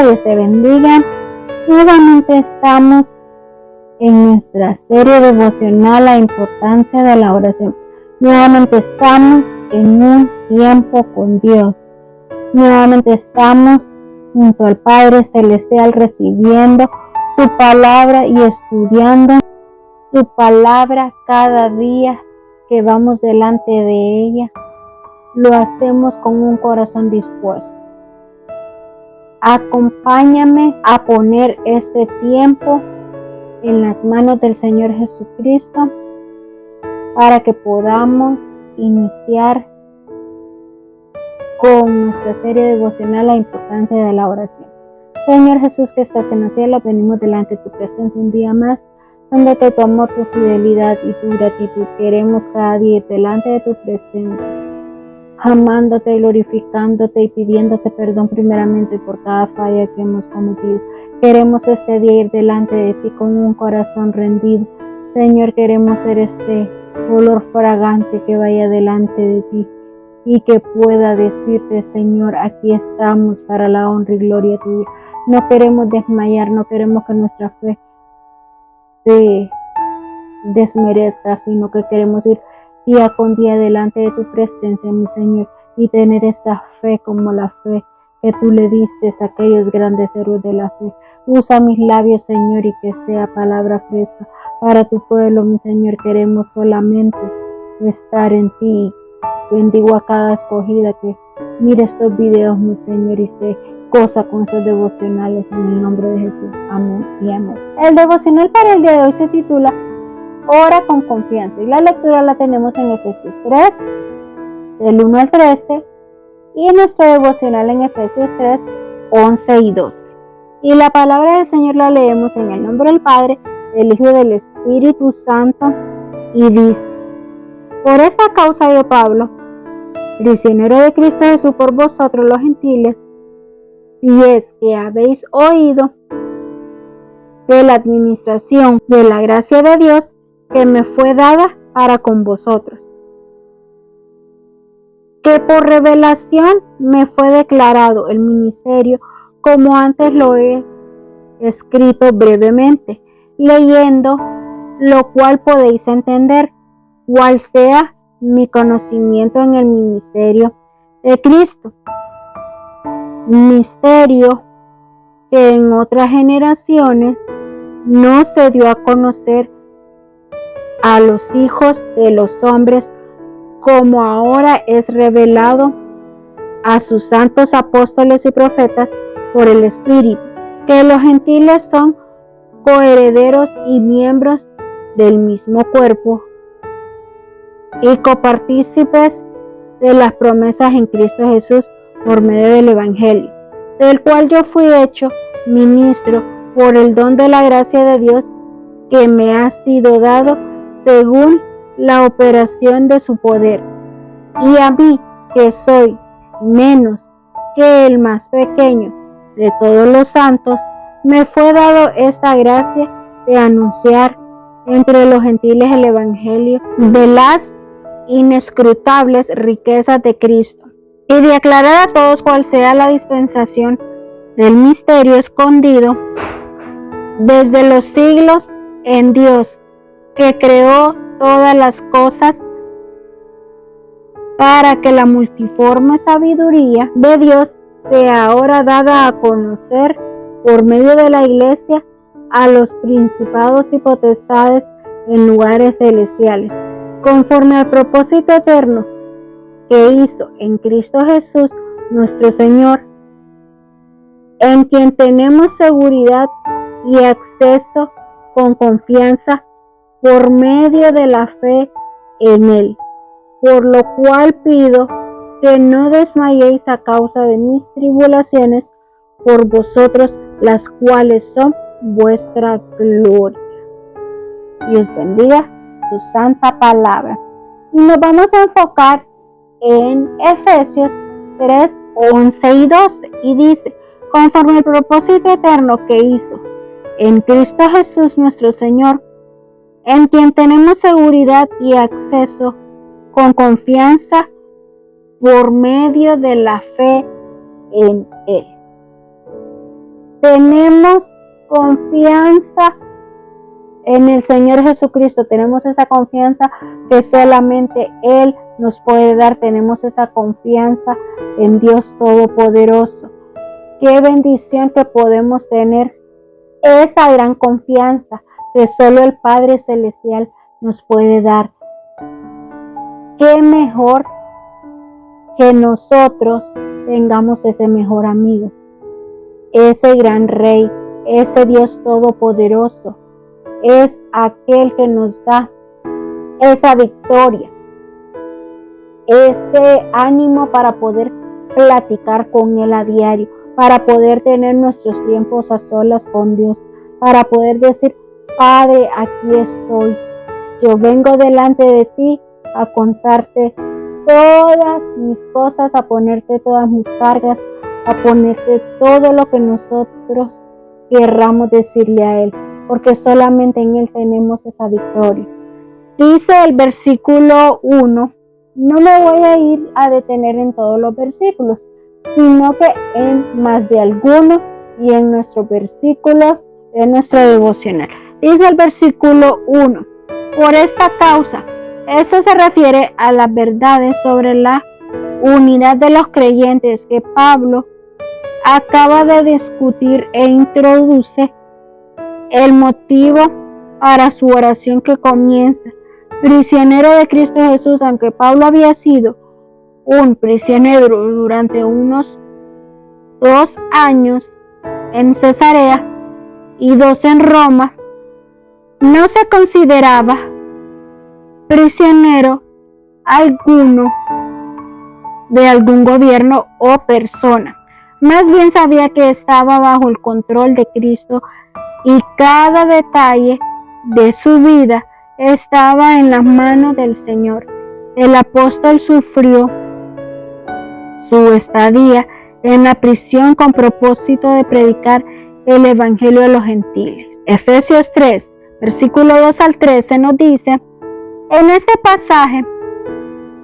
Dios te bendiga. Nuevamente estamos en nuestra serie devocional La importancia de la oración. Nuevamente estamos en un tiempo con Dios. Nuevamente estamos junto al Padre Celestial recibiendo su palabra y estudiando su palabra cada día que vamos delante de ella. Lo hacemos con un corazón dispuesto. Acompáñame a poner este tiempo en las manos del Señor Jesucristo para que podamos iniciar con nuestra serie devocional La importancia de la oración. Señor Jesús que estás en el cielo, venimos delante de tu presencia un día más, dándote tu amor, tu fidelidad y tu gratitud. Queremos cada día ir delante de tu presencia, amándote, glorificándote y pidiéndote perdón primeramente por cada falla que hemos cometido. Queremos este día ir delante de ti con un corazón rendido. Señor, queremos ser este olor fragante que vaya delante de ti y que pueda decirte, Señor, aquí estamos para la honra y gloria tuya. No queremos desmayar, no queremos que nuestra fe se desmerezca, sino que queremos ir día con día delante de tu presencia, mi Señor, y tener esa fe como la fe que tú le diste a aquellos grandes héroes de la fe. Usa mis labios, Señor, y que sea palabra fresca para tu pueblo, mi Señor. Queremos solamente estar en ti. Bendigo a cada escogida que mire estos videos, mi Señor, y se goza con estos devocionales en el nombre de Jesús. Amén y amén. El devocional para el día de hoy se titula Ora con confianza, y la lectura la tenemos en Efesios 3, del 1 al 13, y nuestro devocional en Efesios 3, 11 y 12. Y la palabra del Señor la leemos en el nombre del Padre, del Hijo y del Espíritu Santo, y dice: Por esta causa yo, Pablo, prisionero de Cristo Jesús por vosotros los gentiles, si es que habéis oído de la administración de la gracia de Dios que me fue dada para con vosotros, que por revelación me fue declarado el ministerio, como antes lo he escrito brevemente, leyendo lo cual podéis entender cuál sea mi conocimiento en el ministerio de Cristo, misterio que en otras generaciones no se dio a conocer a los hijos de los hombres, como ahora es revelado a sus santos apóstoles y profetas por el Espíritu, que los gentiles son coherederos y miembros del mismo cuerpo y copartícipes de las promesas en Cristo Jesús por medio del Evangelio, del cual yo fui hecho ministro por el don de la gracia de Dios que me ha sido dado según la operación de su poder. Y a mí, que soy menos que el más pequeño de todos los santos, me fue dado esta gracia de anunciar entre los gentiles el Evangelio de las inescrutables riquezas de Cristo, y de aclarar a todos cuál sea la dispensación del misterio escondido desde los siglos en Dios, que creó todas las cosas, para que la multiforme sabiduría de Dios sea ahora dada a conocer por medio de la Iglesia a los principados y potestades en lugares celestiales, conforme al propósito eterno que hizo en Cristo Jesús nuestro Señor, en quien tenemos seguridad y acceso con confianza por medio de la fe en Él. Por lo cual pido que no desmayéis a causa de mis tribulaciones por vosotros, las cuales son vuestra gloria. Dios bendiga su santa palabra. Y nos vamos a enfocar en Efesios 3, 11 y 12. Y dice: conforme al propósito eterno que hizo en Cristo Jesús nuestro Señor, en quien tenemos seguridad y acceso con confianza por medio de la fe en Él. tenemos confianza en el Señor Jesucristo, tenemos esa confianza que solamente Él nos puede dar, tenemos esa confianza en Dios Todopoderoso. Qué bendición que podemos tener esa gran confianza que solo el Padre Celestial nos puede dar. Qué mejor que nosotros tengamos ese mejor amigo, ese gran Rey, ese Dios Todopoderoso. Es aquel que nos da esa victoria, ese ánimo para poder platicar con Él a diario, para poder tener nuestros tiempos a solas con Dios, para poder decir: Padre, aquí estoy, yo vengo delante de ti a contarte todas mis cosas, a ponerte todas mis cargas, a ponerte todo lo que nosotros querramos decirle a Él, porque solamente en Él tenemos esa victoria. Dice el versículo 1, no me voy a ir a detener en todos los versículos, sino que en más de algunos y en nuestros versículos de nuestra devocional. Dice el versículo 1, por esta causa, esto se refiere a las verdades sobre la unidad de los creyentes que Pablo acaba de discutir e introduce el motivo para su oración que comienza: prisionero de Cristo Jesús. Aunque Pablo había sido un prisionero durante unos 2 años en Cesarea y 2 en Roma, no se consideraba prisionero alguno de algún gobierno o persona. Más bien sabía que estaba bajo el control de Cristo y cada detalle de su vida estaba en las manos del Señor. El apóstol sufrió su estadía en la prisión con propósito de predicar el evangelio a los gentiles. Efesios 3, versículo 2 al 13 nos dice: en este pasaje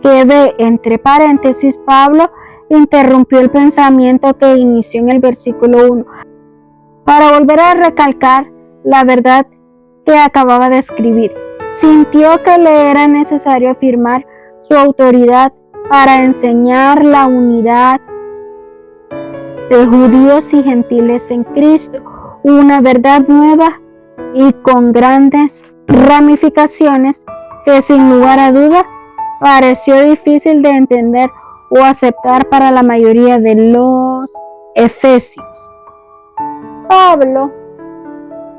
que ve entre paréntesis, Pablo interrumpió el pensamiento que inició en el versículo 1 para volver a recalcar la verdad que acababa de escribir. Sintió que le era necesario afirmar su autoridad para enseñar la unidad de judíos y gentiles en Cristo, una verdad nueva y con grandes ramificaciones que sin lugar a duda pareció difícil de entender o aceptar para la mayoría de los efesios.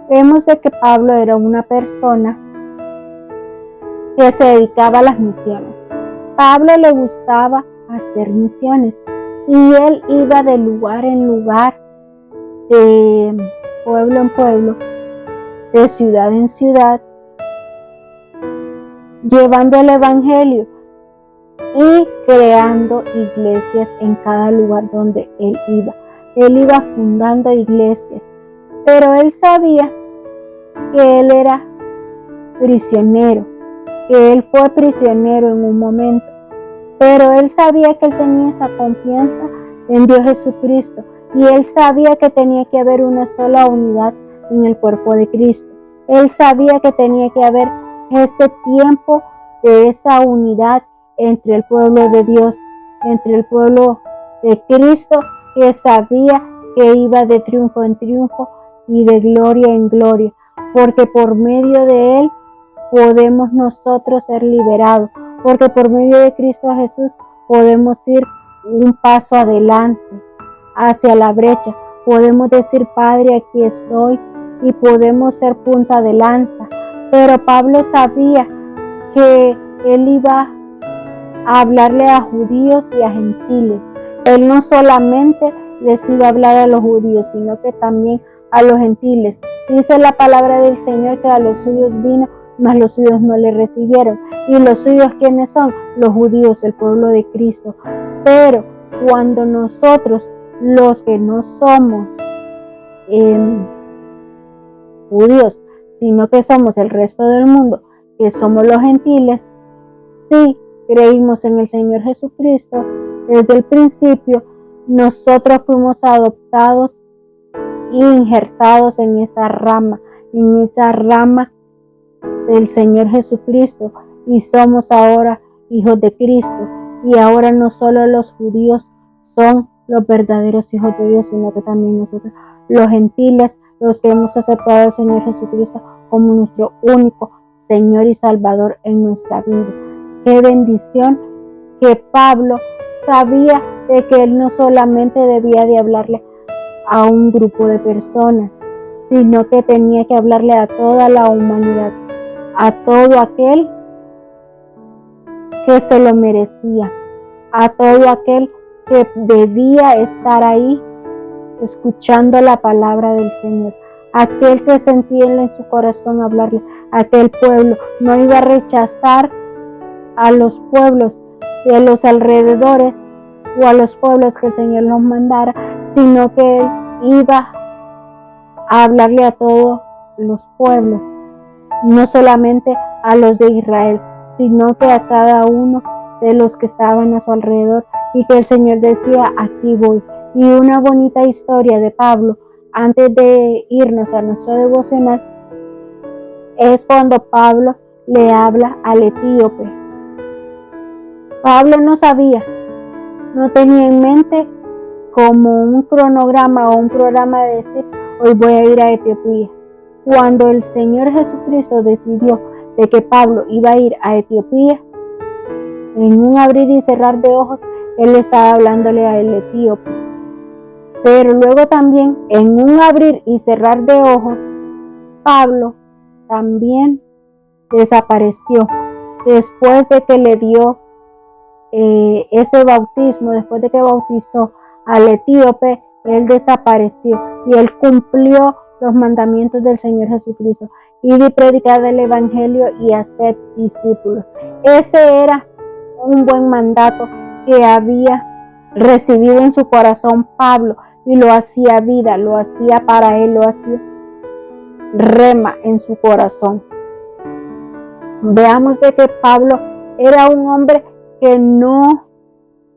Vemos de que Pablo era una persona que se dedicaba a las misiones. Pablo le gustaba hacer misiones y él iba de lugar en lugar, de pueblo en pueblo, de ciudad en ciudad, llevando el evangelio y creando iglesias en cada lugar donde él iba. Él iba fundando iglesias, pero él sabía que él era prisionero, que él fue prisionero en un momento, pero él sabía que él tenía esa confianza en Dios Jesucristo y él sabía que tenía que haber una sola unidad en el cuerpo de Cristo. Él sabía que tenía que haber ese tiempo de esa unidad entre el pueblo de Dios, entre el pueblo de Cristo, que sabía que iba de triunfo en triunfo y de gloria en gloria, porque por medio de él podemos nosotros ser liberados, porque por medio de Cristo Jesús podemos ir un paso adelante hacia la brecha, podemos decir: Padre, aquí estoy, y podemos ser punta de lanza. Pero Pablo sabía que él iba a hablarle a judíos y a gentiles. Él no solamente les iba a hablar a los judíos, sino que también a los gentiles. Dice la palabra del Señor que a los suyos vino, mas los suyos no le recibieron. ¿Y los suyos quiénes son? Los judíos, el pueblo de Cristo. Pero cuando nosotros, los que no somos judíos, sino que somos el resto del mundo, que somos los gentiles, sí creímos en el Señor Jesucristo desde el principio, nosotros fuimos adoptados injertados en esa rama del Señor Jesucristo, y somos ahora hijos de Cristo. Y ahora no solo los judíos son los verdaderos hijos de Dios, sino que también nosotros, los gentiles, los que hemos aceptado al Señor Jesucristo como nuestro único Señor y Salvador en nuestra vida. Qué bendición que Pablo sabía de que él no solamente debía de hablarle a un grupo de personas, sino que tenía que hablarle a toda la humanidad, a todo aquel que se lo merecía, a todo aquel que debía estar ahí escuchando la palabra del Señor, aquel que sentía en su corazón hablarle, aquel pueblo. No iba a rechazar a los pueblos de los alrededores o a los pueblos que el Señor nos mandara, sino que él iba a hablarle a todos los pueblos, no solamente a los de Israel, sino que a cada uno de los que estaban a su alrededor, y que el Señor decía: aquí voy. Y una bonita historia de Pablo, antes de irnos a nuestro devocional, es cuando Pablo le habla al etíope. Pablo no sabía, no tenía en mente como un cronograma o un programa de decir: hoy voy a ir a Etiopía. Cuando el Señor Jesucristo decidió de que Pablo iba a ir a Etiopía, en un abrir y cerrar de ojos, él estaba hablándole al etíope. Pero luego también, en un abrir y cerrar de ojos, Pablo también desapareció. Después de que le dio ese bautismo, después de que bautizó al etíope, él desapareció y él cumplió los mandamientos del Señor Jesucristo: ir y predicar el evangelio y hacer discípulos. Ese era un buen mandato que había recibido en su corazón Pablo, y lo hacía vida, lo hacía para él, lo hacía rema en su corazón. Veamos de que Pablo era un hombre que no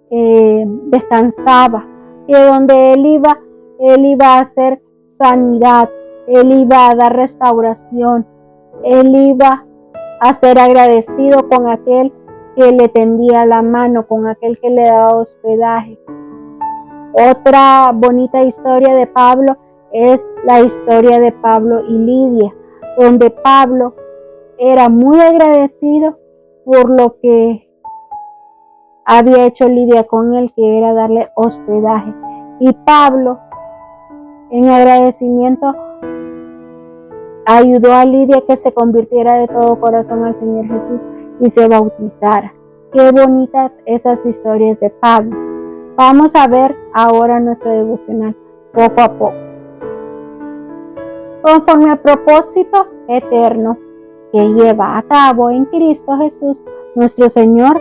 descansaba, que donde él iba a hacer sanidad, él iba a dar restauración, él iba a ser agradecido con aquel que le tendía la mano, con aquel que le daba hospedaje. Otra bonita historia de Pablo es la historia de Pablo y Lidia, donde Pablo era muy agradecido por lo que había hecho Lidia con él, que era darle hospedaje. Y Pablo, en agradecimiento, ayudó a Lidia que se convirtiera de todo corazón al Señor Jesús y se bautizara. Qué bonitas esas historias de Pablo. Vamos a ver ahora nuestro devocional poco a poco. Conforme al propósito eterno que lleva a cabo en Cristo Jesús, nuestro Señor,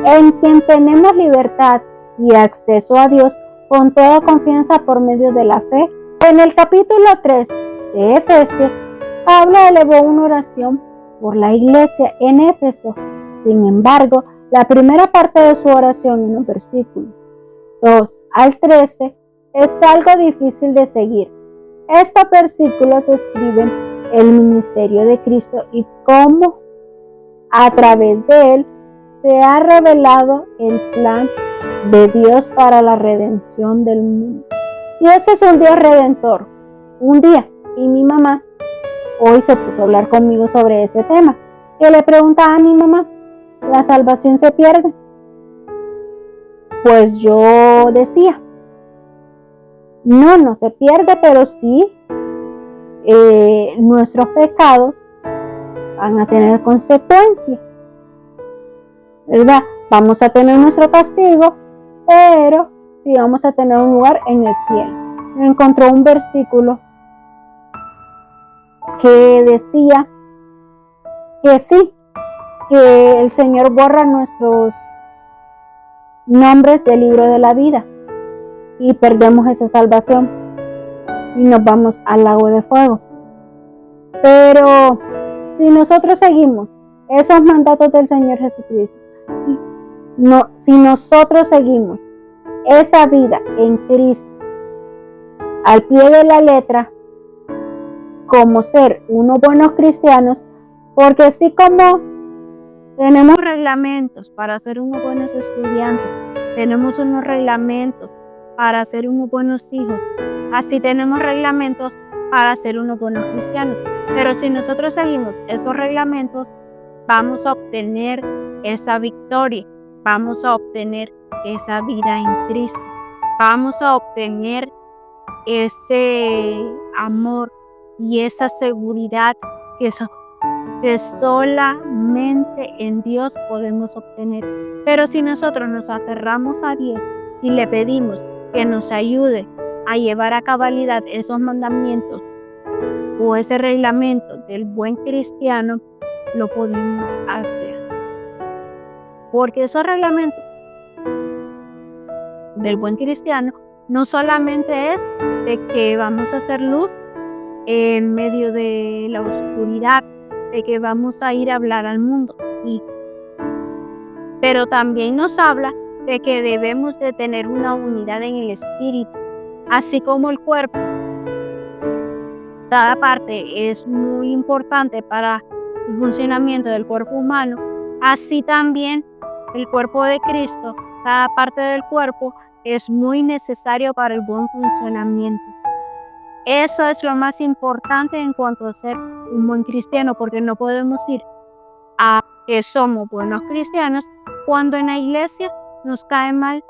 en quien tenemos libertad y acceso a Dios con toda confianza por medio de la fe. En el capítulo 3 de Efesios, Pablo elevó una oración por la iglesia en Éfeso. Sin embargo, la primera parte de su oración, en los versículos 2 al 13, es algo difícil de seguir. Estos versículos describen el ministerio de Cristo y cómo a través de él se ha revelado el plan de Dios para la redención del mundo. Dios es un Dios redentor. Un día, y mi mamá hoy se puso a hablar conmigo sobre ese tema, que le preguntaba a mi mamá: ¿la salvación se pierde? Pues yo decía: no se pierde, pero sí nuestros pecados van a tener consecuencias, ¿verdad? Vamos a tener nuestro castigo, pero sí vamos a tener un lugar en el cielo. Me encontró un versículo que decía que sí, que el Señor borra nuestros nombres del libro de la vida y perdemos esa salvación y nos vamos al lago de fuego. Pero si nosotros seguimos esos mandatos del Señor Jesucristo, si nosotros seguimos esa vida en Cristo, al pie de la letra cómo ser unos buenos cristianos, porque así como tenemos reglamentos para ser unos buenos estudiantes, tenemos unos reglamentos para ser unos buenos hijos, así tenemos reglamentos para ser unos buenos cristianos. Pero si nosotros seguimos esos reglamentos, vamos a obtener esa victoria, vamos a obtener esa vida en Cristo, vamos a obtener ese amor y esa seguridad que solamente en Dios podemos obtener. Pero si nosotros nos aferramos a Dios y le pedimos que nos ayude a llevar a cabalidad esos mandamientos o ese reglamento del buen cristiano, lo podemos hacer. Porque esos reglamentos del buen cristiano no solamente es de que vamos a hacer luz en medio de la oscuridad, de que vamos a ir a hablar al mundo, pero también nos habla de que debemos de tener una unidad en el espíritu, así como el cuerpo. Cada parte es muy importante para el funcionamiento del cuerpo humano, así también el cuerpo de Cristo, cada parte del cuerpo es muy necesario para el buen funcionamiento. Eso es lo más importante en cuanto a ser un buen cristiano, porque no podemos ir a que somos buenos cristianos cuando en la iglesia nos cae mal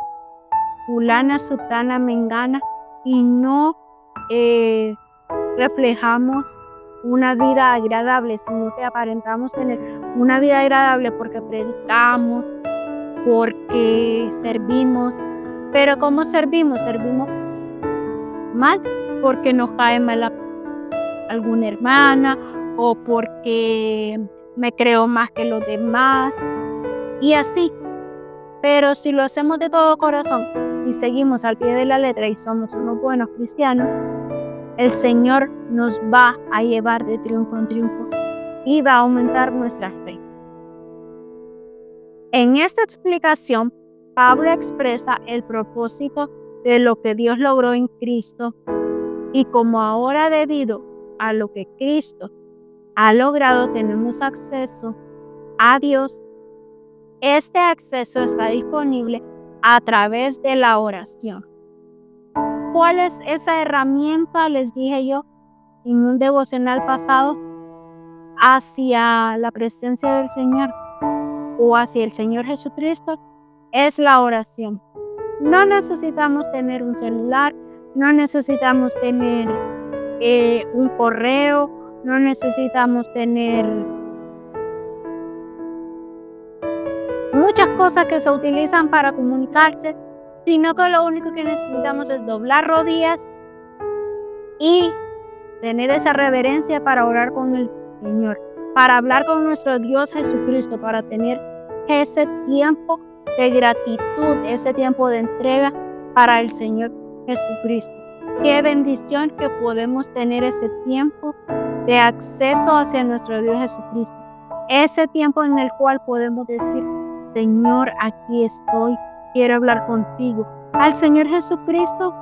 fulana, sutana, mengana y no reflejamos una vida agradable, sino que aparentamos tener una vida agradable porque predicamos, porque servimos. Pero ¿cómo servimos? Servimos mal porque nos cae mal alguna hermana o porque me creo más que los demás y así. Pero si lo hacemos de todo corazón y seguimos al pie de la letra y somos unos buenos cristianos, el Señor nos va a llevar de triunfo en triunfo y va a aumentar nuestra fe. En esta explicación, Pablo expresa el propósito de lo que Dios logró en Cristo y como ahora debido a lo que Cristo ha logrado tenemos acceso a Dios, este acceso está disponible a través de la oración. ¿Cuál es esa herramienta? Les dije yo en un devocional pasado, hacia la presencia del Señor o hacia el Señor Jesucristo, es la oración. No necesitamos tener un celular, no necesitamos tener un correo, no necesitamos tener muchas cosas que se utilizan para comunicarse, sino que lo único que necesitamos es doblar rodillas y tener esa reverencia para orar con el Señor, para hablar con nuestro Dios Jesucristo, para tener ese tiempo de gratitud, ese tiempo de entrega para el Señor Jesucristo. Qué bendición que podemos tener ese tiempo de acceso hacia nuestro Dios Jesucristo. Ese tiempo en el cual podemos decir, Señor, aquí estoy, quiero hablar contigo. Al Señor Jesucristo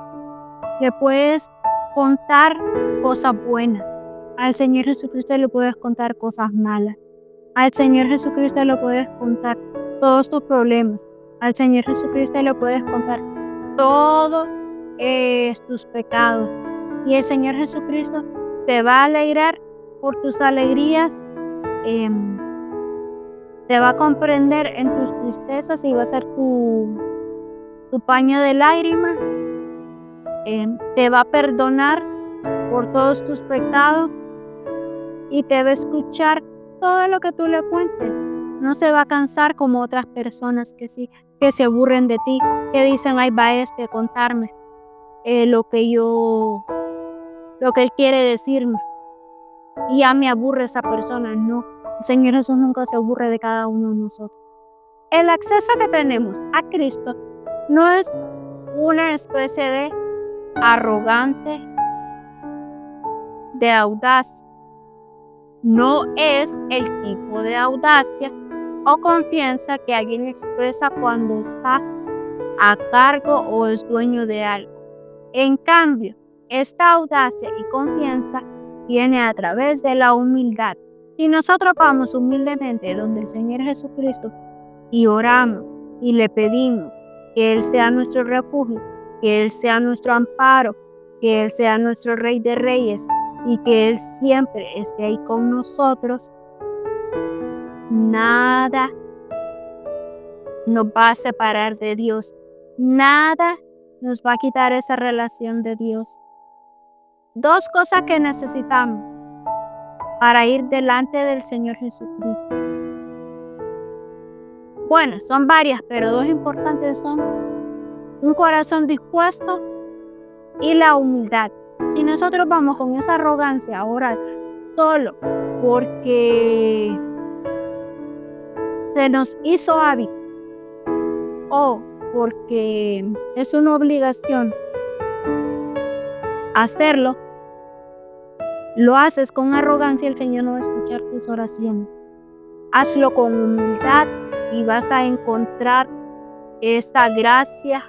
le puedes contar cosas buenas. Al Señor Jesucristo le puedes contar cosas malas. Al Señor Jesucristo le puedes contar todos tus problemas. Al Señor Jesucristo le puedes contar todos tus pecados. Y el Señor Jesucristo se va a alegrar por tus alegrías. Te va a comprender en tus tristezas y va a ser tu paño de lágrimas. Te va a perdonar por todos tus pecados y te va a escuchar todo lo que tú le cuentes. No se va a cansar como otras personas que se aburren de ti, que dicen, ay, va a contarme lo que él quiere decirme. Y ya me aburre esa persona. No, el Señor Jesús nunca se aburre de cada uno de nosotros. El acceso que tenemos a Cristo no es una especie de arrogante, de audacia. No es el tipo de audacia o confianza que alguien expresa cuando está a cargo o es dueño de algo. En cambio, esta audacia y confianza viene a través de la humildad. Si nosotros vamos humildemente donde el Señor Jesucristo y oramos y le pedimos que Él sea nuestro refugio, que Él sea nuestro amparo, que Él sea nuestro Rey de Reyes y que Él siempre esté ahí con nosotros, nada nos va a separar de Dios. Nada nos va a quitar esa relación de Dios. Dos cosas que necesitamos para ir delante del Señor Jesucristo. Bueno, son varias, pero dos importantes son un corazón dispuesto y la humildad. Si nosotros vamos con esa arrogancia a orar solo porque se nos hizo hábito o porque es una obligación hacerlo, lo haces con arrogancia, el Señor no va a escuchar tus oraciones. Hazlo con humildad y vas a encontrar esta gracia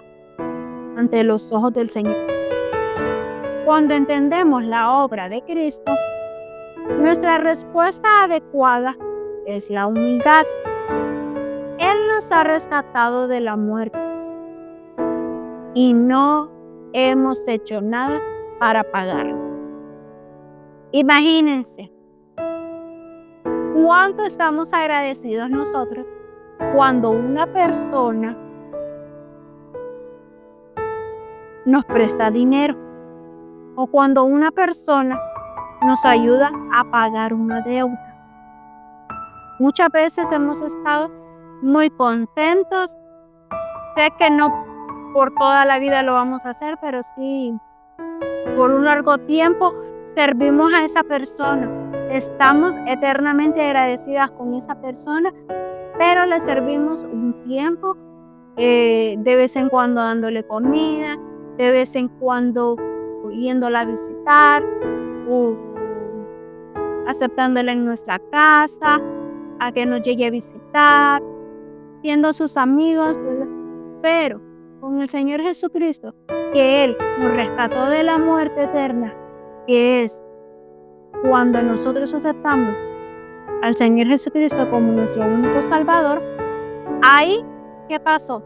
ante los ojos del Señor. Cuando entendemos la obra de Cristo, nuestra respuesta adecuada es la humildad. Él nos ha rescatado de la muerte y no hemos hecho nada para pagarlo. Imagínense cuánto estamos agradecidos nosotros cuando una persona nos presta dinero o cuando una persona nos ayuda a pagar una deuda. Muchas veces hemos estado muy contentos. Sé que no por toda la vida lo vamos a hacer, pero sí por un largo tiempo servimos a esa persona. Estamos eternamente agradecidas con esa persona, pero le servimos un tiempo, de vez en cuando dándole comida, de vez en cuando yéndola a visitar o aceptándola en nuestra casa, a que nos llegue a visitar, siendo sus amigos, ¿verdad? Pero con el Señor Jesucristo, que Él nos rescató de la muerte eterna, que es cuando nosotros aceptamos al Señor Jesucristo como nuestro único Salvador, ahí, ¿qué pasó?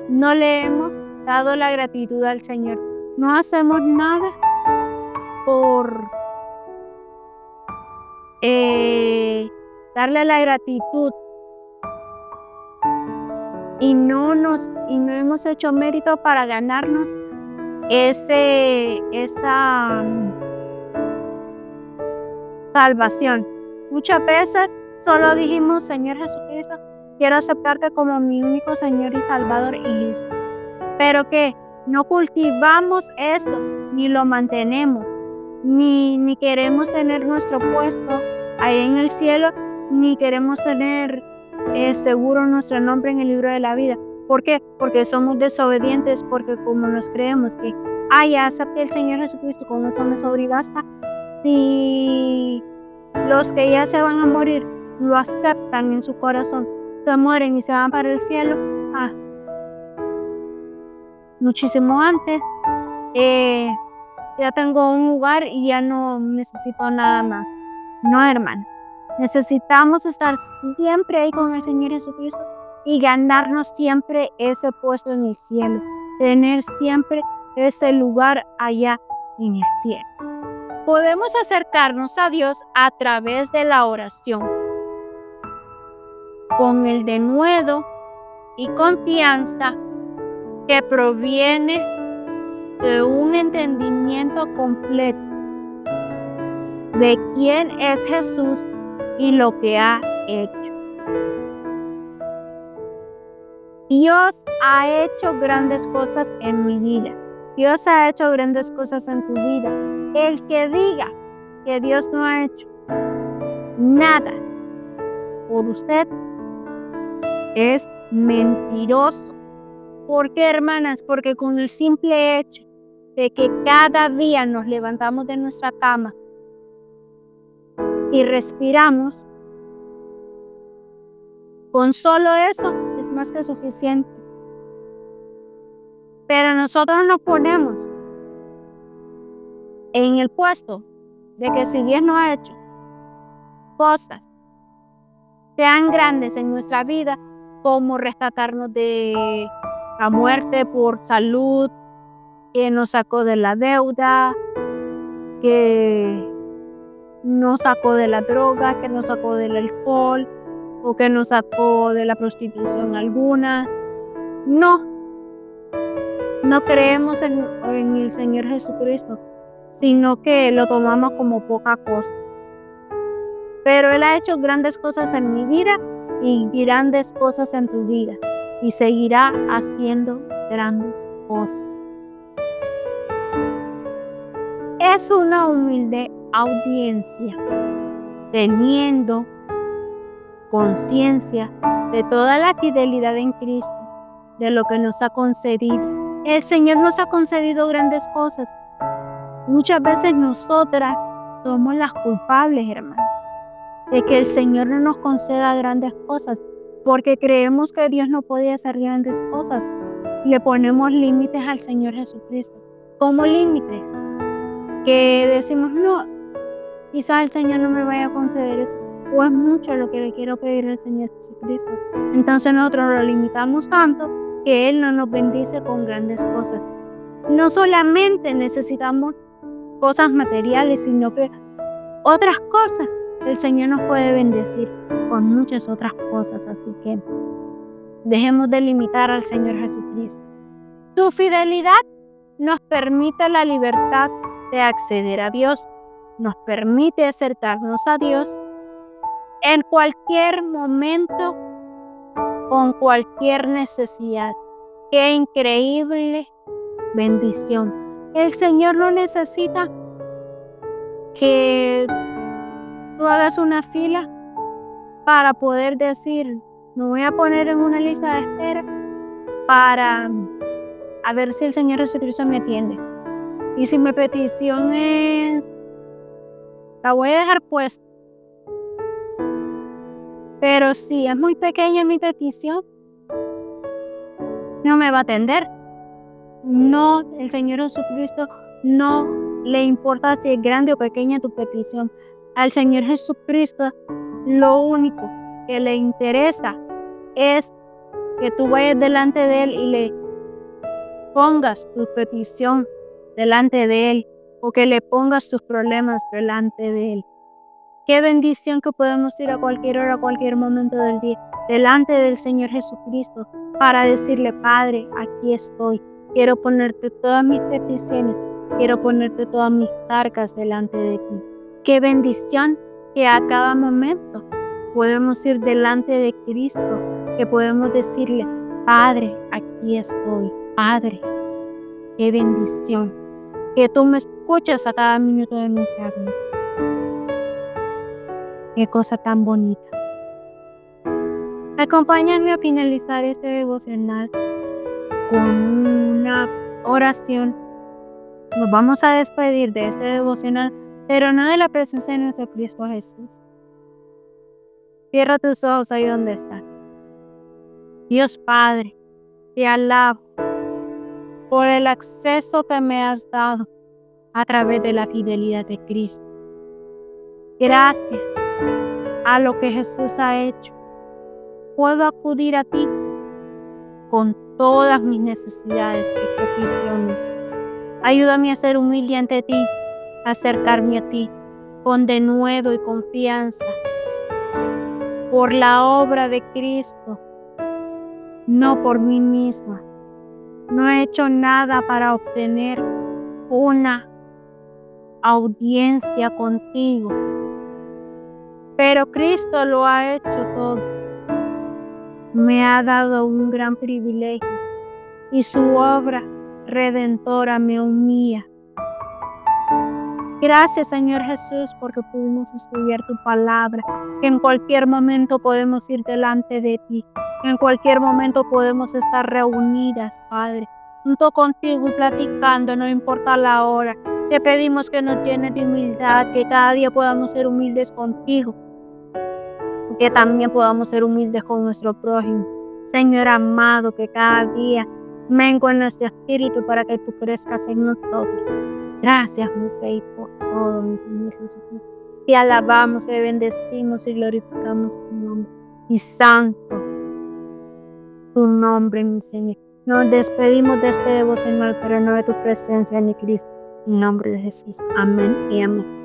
No le hemos dado la gratitud al Señor. No hacemos nada por darle la gratitud y no hemos hecho mérito para ganarnos esa salvación. Muchas veces solo dijimos, Señor Jesucristo, quiero aceptarte como mi único Señor y Salvador y listo. Pero que no cultivamos esto, ni lo mantenemos, ni queremos tener nuestro puesto ahí en el cielo, ni queremos tener seguro nuestro nombre en el libro de la vida. ¿Por qué? Porque somos desobedientes, porque como nos creemos que, ya acepté al Señor Jesucristo, con eso me sobregasta. Si los que ya se van a morir lo aceptan en su corazón, se mueren y se van para el cielo, muchísimo antes, ya tengo un lugar y ya no necesito nada más. No, hermano. Necesitamos estar siempre ahí con el Señor Jesucristo y ganarnos siempre ese puesto en el cielo. Tener siempre ese lugar allá en el cielo. Podemos acercarnos a Dios a través de la oración, con el denuedo y confianza que proviene de un entendimiento completo de quién es Jesús y lo que ha hecho. Dios ha hecho grandes cosas en mi vida. Dios ha hecho grandes cosas en tu vida. El que diga que Dios no ha hecho nada por usted es mentiroso. ¿Por qué, hermanas? Porque con el simple hecho de que cada día nos levantamos de nuestra cama y respiramos, con solo eso es más que suficiente. Pero nosotros nos ponemos en el puesto de que si Dios nos ha hecho cosas sean grandes en nuestra vida, como rescatarnos de la muerte por salud, que nos sacó de la deuda, que nos sacó de la droga, que nos sacó del alcohol o que nos sacó de la prostitución algunas. No creemos en el Señor Jesucristo, sino que lo tomamos como poca cosa. Pero Él ha hecho grandes cosas en mi vida y grandes cosas en tu vida, y seguirá haciendo grandes cosas. Es una humilde audiencia, teniendo conciencia de toda la fidelidad en Cristo, de lo que nos ha concedido. El Señor nos ha concedido grandes cosas. Muchas veces nosotras somos las culpables, hermanos, de que el Señor no nos conceda grandes cosas, porque creemos que Dios no puede hacer grandes cosas. Le ponemos límites al Señor Jesucristo. ¿Cómo límites? Que decimos, no, quizás el Señor no me vaya a conceder eso, o es mucho lo que le quiero pedir al Señor Jesucristo. Entonces nosotros lo limitamos tanto que Él no nos bendice con grandes cosas. No solamente necesitamos cosas materiales, sino que otras cosas. El Señor nos puede bendecir con muchas otras cosas, así que dejemos de limitar al Señor Jesucristo. Su fidelidad nos permite la libertad de acceder a Dios, nos permite acercarnos a Dios en cualquier momento, con cualquier necesidad. ¡Qué increíble bendición! El Señor no necesita que tú hagas una fila para poder decir, me voy a poner en una lista de espera para a ver si el Señor Jesucristo me atiende. Y si mi petición es, la voy a dejar puesta. Pero si es muy pequeña mi petición, no me va a atender. No, el Señor Jesucristo no le importa si es grande o pequeña tu petición. Al Señor Jesucristo lo único que le interesa es que tú vayas delante de Él y le pongas tu petición delante de Él, o que le pongas tus problemas delante de Él. Qué bendición que podemos ir a cualquier hora, a cualquier momento del día, delante del Señor Jesucristo, para decirle, Padre, aquí estoy. Quiero ponerte todas mis peticiones, quiero ponerte todas mis cargas delante de ti. Qué bendición que a cada momento podemos ir delante de Cristo, que podemos decirle, Padre, aquí estoy. Padre, qué bendición que tú me escuchas a cada minuto de nuestra vida. Qué cosa tan bonita. Acompáñame a finalizar este devocional con una oración. Nos vamos a despedir de este devocional, pero no de la presencia de nuestro Cristo Jesús. Cierra tus ojos ahí donde estás. Dios Padre, te alabo por el acceso que me has dado a través de la fidelidad de Cristo. Gracias a lo que Jesús ha hecho, puedo acudir a ti con todas mis necesidades y peticiones. Ayúdame a ser humilde ante ti, a acercarme a ti con denuedo y confianza por la obra de Cristo, no por mí misma. No he hecho nada para obtener una audiencia contigo, pero Cristo lo ha hecho todo. Me ha dado un gran privilegio y su obra redentora me unía. Gracias, Señor Jesús, porque pudimos estudiar tu palabra, que en cualquier momento podemos ir delante de ti, que en cualquier momento podemos estar reunidas, Padre, junto contigo y platicando, no importa la hora. Te pedimos que nos llenes de humildad, que cada día podamos ser humildes contigo, que también podamos ser humildes con nuestro prójimo. Señor amado, que cada día mengue nuestro espíritu para que tú crezcas en nosotros. Gracias, mi Rey, por todo, mi Señor Jesucristo. Te alabamos, te bendecimos y glorificamos tu nombre. Y santo tu nombre, mi Señor. Nos despedimos de este devocional, pero no de tu presencia, ni Cristo. En nombre de Jesús. Amén y amén.